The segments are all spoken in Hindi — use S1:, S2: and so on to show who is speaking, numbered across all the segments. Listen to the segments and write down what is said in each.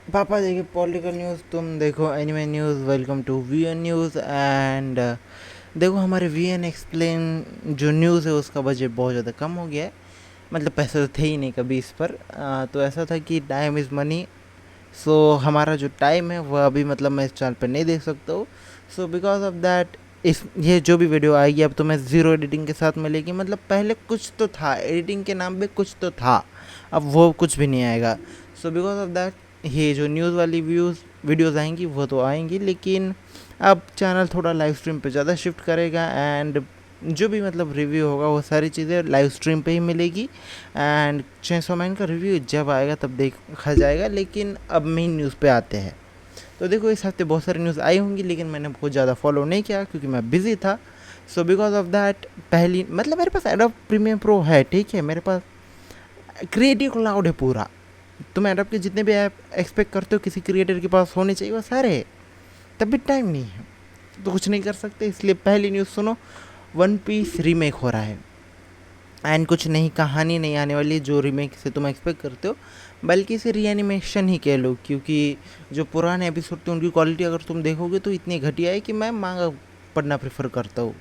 S1: पापा देखिए पॉलिटिकल न्यूज़, तुम देखो anime news. Welcome to VN news. And देखो, हमारे वीएन एक्सप्लेन जो न्यूज़ है उसका बजट बहुत ज़्यादा कम हो गया है। मतलब पैसे तो थे ही नहीं कभी इस पर। तो ऐसा था कि टाइम इज़ मनी। सो हमारा जो टाइम है वह अभी मतलब मैं इस चैनल पर नहीं देख सकता हूँ। सो बिकॉज ऑफ दैट इस ये जो भी वीडियो आएगी अब तो मैं ज़ीरो एडिटिंग के साथ मिलेगी। मतलब पहले कुछ तो था, एडिटिंग के नाम पे कुछ तो था, अब वो कुछ भी नहीं आएगा। सो बिकॉज ऑफ दैट ये जो न्यूज़ वाली वीडियोज़ आएंगी वो तो आएंगी, लेकिन अब चैनल थोड़ा लाइव स्ट्रीम पे ज़्यादा शिफ्ट करेगा। एंड जो भी मतलब रिव्यू होगा वो सारी चीज़ें लाइव स्ट्रीम पे ही मिलेगी। एंड चेंसो मैन का रिव्यू जब आएगा तब देखा जाएगा। लेकिन अब मेन न्यूज़ पे आते हैं। तो देखो, इस हफ्ते बहुत सारी न्यूज़ आई होंगी, लेकिन मैंने बहुत ज़्यादा फॉलो नहीं किया क्योंकि मैं बिज़ी था। सो बिकॉज ऑफ दैट पहली मतलब मेरे पास एडोब प्रीमियर प्रो है, ठीक है, मेरे पास क्रिएटिव क्लाउड है पूरा। तुम एडोब के जितने भी ऐप एक्सपेक्ट करते हो किसी क्रिएटर के पास होने चाहिए वो सारे है, तब भी टाइम नहीं है तो कुछ नहीं कर सकते। इसलिए पहली न्यूज़ सुनो, वन पीस रीमेक हो रहा है। एंड कुछ नहीं, कहानी नहीं आने वाली जो रीमेक से तुम एक्सपेक्ट करते हो, बल्कि इसे रीएनिमेशन ही कह लो। क्योंकि जो पुराने एपिसोड थे उनकी क्वालिटी अगर तुम देखोगे तो इतनी घटिया है कि मैं मांगा पढ़ना प्रेफर करता हूँ।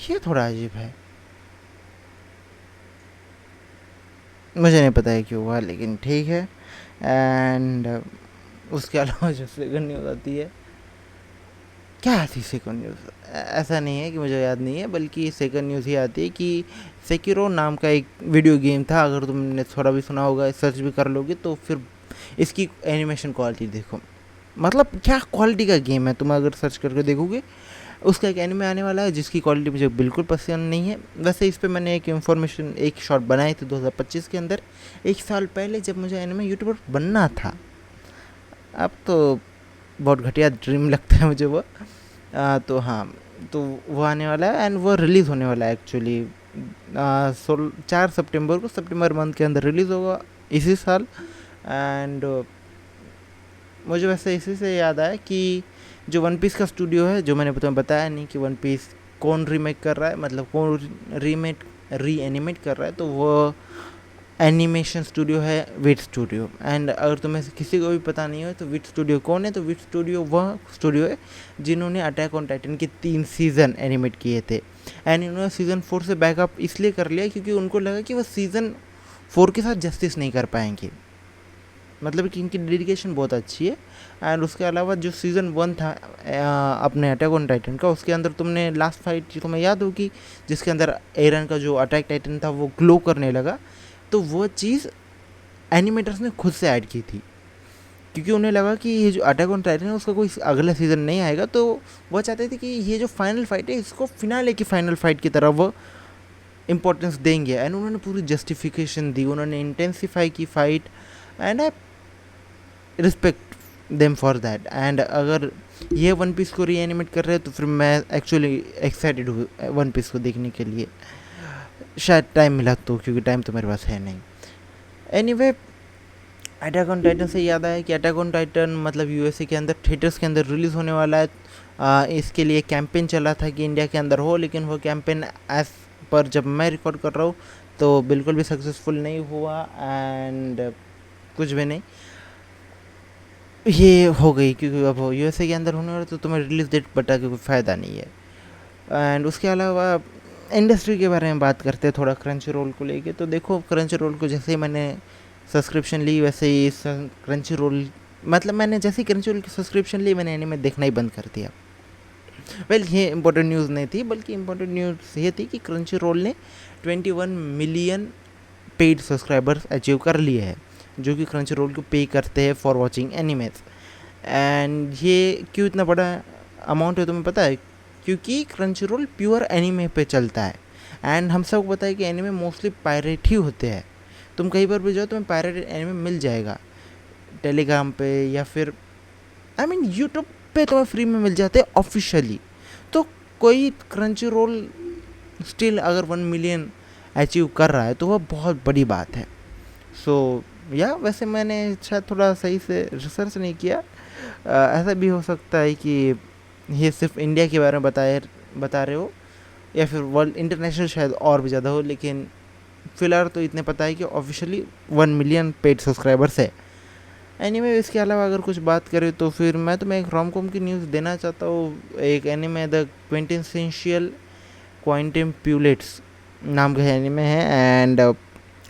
S1: ये थोड़ा अजीब है, मुझे नहीं पता है क्यों हुआ, लेकिन ठीक है। एंड उसके अलावा जो सेकंड न्यूज़ आती है, क्या आती है सेकंड न्यूज़? ऐसा नहीं है कि मुझे याद नहीं है, बल्कि सेकंड न्यूज़ ही आती है कि सेकिरो नाम का एक वीडियो गेम था। अगर तुमने थोड़ा भी सुना होगा, सर्च भी कर लोगे तो फिर इसकी एनिमेशन क्वालिटी देखो। मतलब क्या क्वालिटी का गेम है, तुम अगर सर्च करके देखोगे उसका एक एनिमे आने वाला है जिसकी क्वालिटी मुझे बिल्कुल पसंद नहीं है। वैसे इस पर मैंने एक इन्फॉर्मेशन, एक शॉर्ट बनाए थे 2025 के अंदर, एक साल पहले जब मुझे एनिमे यूट्यूबर बनना था। अब तो बहुत घटिया ड्रीम लगता है मुझे वो। तो हाँ, तो वो आने वाला है एंड वो रिलीज़ होने वाला है एक्चुअली 4 सितंबर को, सितंबर मंथ के अंदर रिलीज़ होगा इसी साल। एंड मुझे वैसे इसी से याद आया कि जो वन पीस का स्टूडियो है, जो मैंने तुम्हें बताया नहीं कि वन पीस कौन रीमेक कर रहा है, मतलब कौन री एनिमेट कर रहा है, तो वो एनिमेशन स्टूडियो है विट स्टूडियो। एंड अगर तुम्हें किसी को भी पता नहीं हो तो विट स्टूडियो कौन है, तो विट स्टूडियो वह स्टूडियो है जिन्होंने अटैक ऑन टाइटन के 3 सीज़न एनिमेट किए थे। एंड इन्होंने सीज़न 4 से बैकअप इसलिए कर लिया क्योंकि उनको लगा कि वह सीज़न 4 के साथ जस्टिस नहीं कर पाएंगे। मतलब कि इनकी डेडिकेशन बहुत अच्छी है। एंड उसके अलावा जो सीज़न 1 था अपने अटैक ऑन टाइटन का, उसके अंदर तुमने लास्ट फाइट तुम्हें याद होगी जिसके अंदर एरन का जो अटैक टाइटन था वो ग्लो करने लगा, तो वो चीज़ एनिमेटर्स ने खुद से ऐड की थी। क्योंकि उन्हें लगा कि ये जो अटैक ऑन टाइटन है उसका कोई अगला सीज़न नहीं आएगा, तो वो चाहते थे कि ये जो फाइनल फाइट है इसको फिनाले की फाइनल फाइट की तरह वो इम्पोर्टेंस देंगे। एंड उन्होंने पूरी जस्टिफिकेशन दी, उन्होंने इंटेंसीफाई की fight. And I respect them for that. And अगर ये वन पीस को री एनिमेट कर रहे हैं तो फिर मैं एक्चुअली एक्साइटेड हूँ वन पीस को देखने के लिए। शायद टाइम मिला तो, क्योंकि टाइम तो मेरे पास है नहीं। एनीवे, अटैक ऑन टाइटन से याद आया कि अटैक ऑन टाइटन मतलब यूएसए के अंदर थिएटर्स के अंदर रिलीज़ होने वाला है। इसके लिए कैंपेन चला था कि इंडिया के अंदर हो, लेकिन वो कैंपेन एज पर जब मैं रिकॉर्ड कर रहा हूँ तो बिल्कुल भी सक्सेसफुल नहीं हुआ। एंड कुछ भी नहीं, ये हो गई क्योंकि अब यूएसए के अंदर होने वाला तो तुम्हें रिलीज़ डेट बता के कोई फ़ायदा नहीं है। एंड उसके अलावा इंडस्ट्री के बारे में बात करते हैं थोड़ा, क्रंची रोल को लेके। तो देखो, क्रंची रोल को जैसे ही मैंने सब्सक्रिप्शन ली वैसे ही क्रंची रोल, मतलब मैंने जैसे ही क्रंची रोल की सब्सक्रिप्शन ली मैंने एनीमे देखना ही बंद कर दिया। ये इंपॉर्टेंट न्यूज़ नहीं थी, बल्कि इंपॉर्टेंट न्यूज़ ये थी कि क्रंची रोल ने 21 मिलियन पेड सब्सक्राइबर्स अचीव कर लिए हैं, जो कि क्रंची रोल को पे करते हैं फॉर वॉचिंग एनिमेज। एंड ये क्यों इतना बड़ा अमाउंट है तुम्हें पता है? क्योंकि क्रंची रोल प्योर एनीमे पे चलता है। एंड हम सबको पता है कि एनीमे मोस्टली पायरेट ही होते हैं। तुम कहीं पर भी जाओ तुम्हें पायरेटेड एनीमे मिल जाएगा, टेलीग्राम पे या फिर यूट्यूब पे तुम्हें फ्री में मिल जाते हैं ऑफिशियली। तो कोई क्रंची रोल स्टिल अगर 1 मिलियन अचीव कर रहा है तो वह बहुत बड़ी बात है। सो या वैसे मैंने शायद थोड़ा सही से रिसर्च नहीं किया। ऐसा भी हो सकता है कि ये सिर्फ इंडिया के बारे में बता रहे हो, या फिर वर्ल्ड इंटरनेशनल शायद और भी ज़्यादा हो। लेकिन फ़िलहाल तो इतने पता है कि ऑफिशियली 1 मिलियन पेड सब्सक्राइबर्स है। एनीवे इसके अलावा अगर कुछ बात करें तो फिर मैं तुम्हें एक रोम कॉम की न्यूज़ देना चाहता हूँ। एक एनीमे द क्विंटेंसेंशियल क्वांटम प्यूलेट्स नाम का एनीमे है, एंड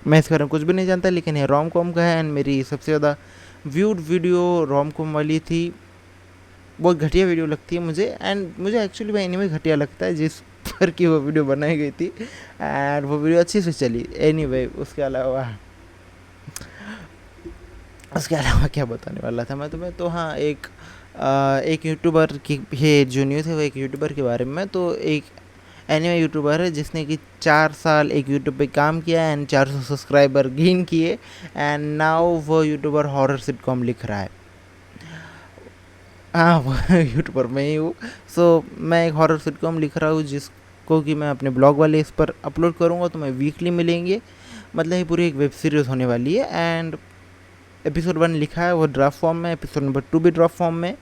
S1: मैं इस बारे में कुछ भी नहीं जानता, लेकिन ये रोम कॉम का है एंड मेरी सबसे ज़्यादा व्यूड वीडियो रोम कॉम वाली थी। बहुत घटिया वीडियो लगती है मुझे, एंड मुझे एक्चुअली वह एनीमे घटिया लगता है जिस पर की वो वीडियो बनाई गई थी, एंड वो वीडियो अच्छी से चली। एनीवे उसके अलावा क्या बताने वाला था मैं तुम्हें, तो हाँ एक यूट्यूबर की ये जो न्यूज़ है वो एक यूट्यूबर के बारे में। तो एक एनिमे यूट्यूबर है जिसने कि 4 साल एक यूट्यूब पे काम किया एंड 400 सब्सक्राइबर गेन किए, एंड नाउ वो यूट्यूबर हॉरर सिटकॉम लिख रहा है। हाँ वो यूट्यूबर मैं ही हूँ। सो मैं एक हॉरर सिटकॉम लिख रहा हूँ जिसको कि मैं अपने ब्लॉग वाले इस पर अपलोड करूँगा, तो मैं वीकली मिलेंगे। मतलब ये पूरी एक वेब सीरीज़ होने वाली है, एंड एपिसोड 1 लिखा है वो ड्राफ्ट फॉर्म में, एपिसोड नंबर 2 भी ड्राफ्ट फॉर्म में।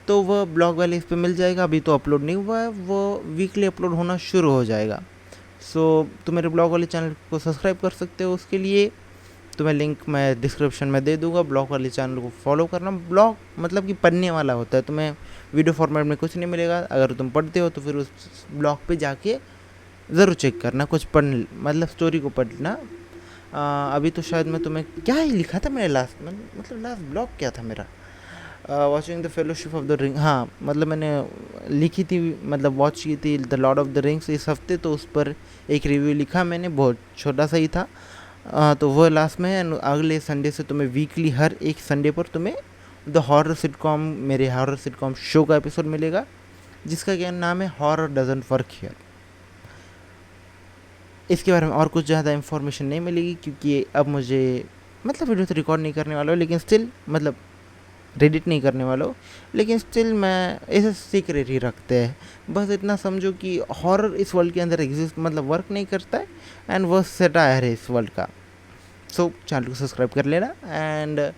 S1: तो वह ब्लॉग वाले इस पर मिल जाएगा, अभी तो अपलोड नहीं हुआ है, वो वीकली अपलोड होना शुरू हो जाएगा। सो तुम मेरे ब्लॉग वाले चैनल को सब्सक्राइब कर सकते हो। उसके लिए तुम्हें लिंक मैं डिस्क्रिप्शन में दे दूंगा। ब्लॉग वाले चैनल को फॉलो करना। ब्लॉग मतलब कि पढ़ने वाला होता है, तुम्हें वीडियो फॉर्मेट में कुछ नहीं मिलेगा। अगर तुम पढ़ते हो तो फिर उस ब्लॉग पे जाके ज़रूर चेक करना, कुछ पढ़ मतलब स्टोरी को पढ़ना। अभी तो शायद मैं तुम्हें क्या ही लिखा था मैंने लास्ट मतलब लास्ट ब्लॉग क्या था मेरा, watching the fellowship of the ring. हाँ मतलब मैंने लिखी थी, मतलब वॉच की थी the Lord of the rings इस हफ्ते, तो उस पर एक रिव्यू लिखा मैंने, बहुत छोटा सा ही था। तो वो लास्ट में है। अगले संडे से तुम्हें वीकली हर एक संडे पर तुम्हें द हॉरर सिटकॉम, मेरे हॉरर सिटकॉम शो का एपिसोड मिलेगा, जिसका क्या नाम है हॉरर डजंट वर्क हियर। इसके बारे में और कुछ ज़्यादा इन्फॉर्मेशन नहीं मिलेगी, क्योंकि अब मुझे मतलब वीडियो तो रिकॉर्ड नहीं करने वाला हूँ, लेकिन स्टिल मतलब एडिट नहीं करने वाला हूँ, लेकिन स्टिल मैं इसे सीक्रेट ही रखते हैं। बस इतना समझो कि हॉरर इस वर्ल्ड के अंदर एग्जिस्ट मतलब वर्क नहीं करता है, एंड वह सेटायर है इस वर्ल्ड का। सो चैनल को सब्सक्राइब कर लेना, एंड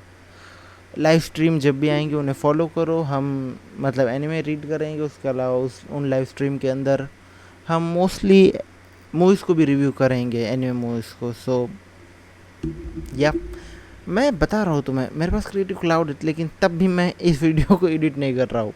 S1: लाइव स्ट्रीम जब भी आएंगे उन्हें फॉलो करो। हम मतलब एनिमे रीड करेंगे, उसके अलावा उन लाइव स्ट्रीम के अंदर हम मोस्टली मूवीज़ को भी रिव्यू करेंगे, एनिमे मूवीज़ को। सो या मैं बता रहा हूँ तुम्हें, मेरे पास क्रिएटिव क्लाउड है, लेकिन तब भी मैं इस वीडियो को एडिट नहीं कर रहा हूँ।